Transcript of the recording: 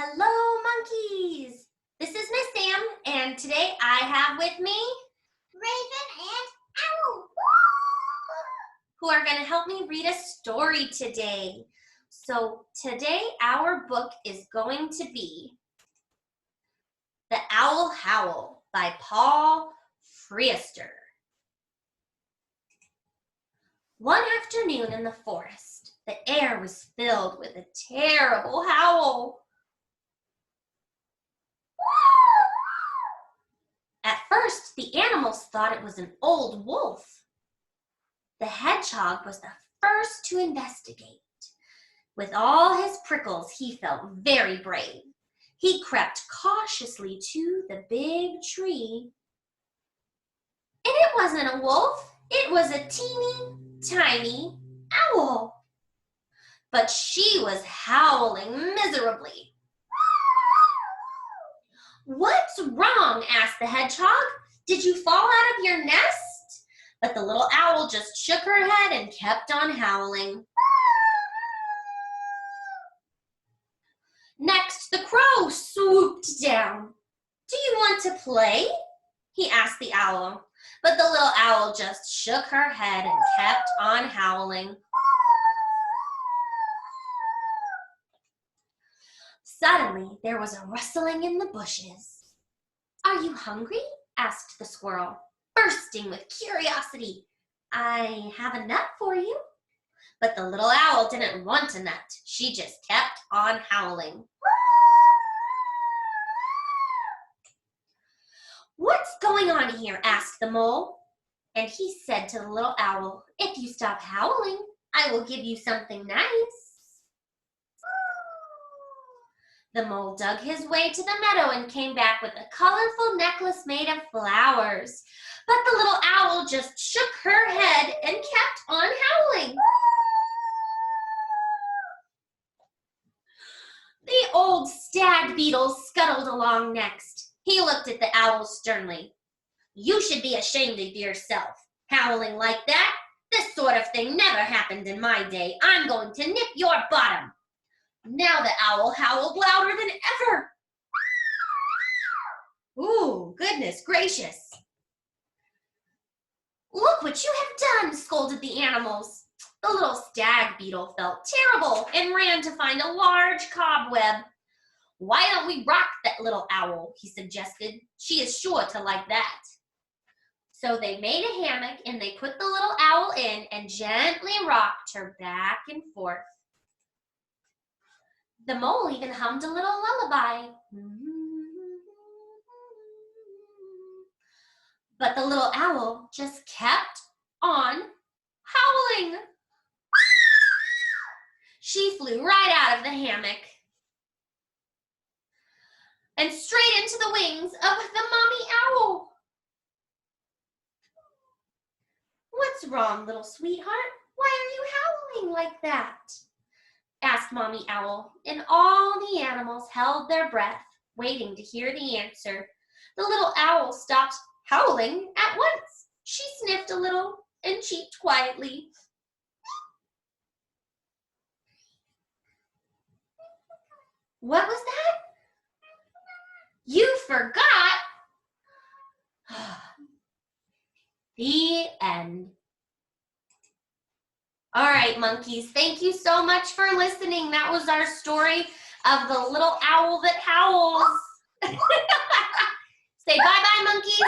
Hello, monkeys! This is Miss Sam, and today I have with me Raven and Owl, who are going to help me read a story today. So today our book is going to be The Owl Howl by Paul Friester. One afternoon in the forest, the air was filled with a terrible howl. At first, the animals thought it was an old wolf. The hedgehog was the first to investigate. With all his prickles, he felt very brave. He crept cautiously to the big tree. And it wasn't a wolf, it was a teeny, tiny owl. But she was howling miserably. "What's wrong?" asked the hedgehog. "Did you fall out of your nest?" But the little owl just shook her head and kept on howling. Next, the crow swooped down. "Do you want to play?" he asked the owl. But the little owl just shook her head and kept on howling. Suddenly, there was a rustling in the bushes. "Are you hungry?" asked the squirrel, bursting with curiosity. "I have a nut for you." But the little owl didn't want a nut. She just kept on howling. "What's going on here?" asked the mole. And he said to the little owl, "If you stop howling, I will give you something nice." The mole dug his way to the meadow and came back with a colorful necklace made of flowers. But the little owl just shook her head and kept on howling. The old stag beetle scuttled along next. He looked at the owl sternly. "You should be ashamed of yourself, howling like that. This sort of thing never happened in my day. I'm going to nip your bottom." Now the owl howled louder than ever. "Ooh, goodness gracious." "Look what you have done," scolded the animals. The little stag beetle felt terrible and ran to find a large cobweb. "Why don't we rock that little owl?" he suggested. "She is sure to like that." So they made a hammock and they put the little owl in and gently rocked her back and forth. The mole even hummed a little lullaby. But the little owl just kept on howling. She flew right out of the hammock and straight into the wings of the mommy owl. "What's wrong, little sweetheart? Why are you howling like that?" asked Mommy Owl, and all the animals held their breath, waiting to hear the answer. The little owl stopped howling at once. She sniffed a little and cheeped quietly. "What was that?" "You forgot." The end. All right, monkeys, thank you so much for listening. That was our story of the little owl that howls. Say bye-bye, monkeys.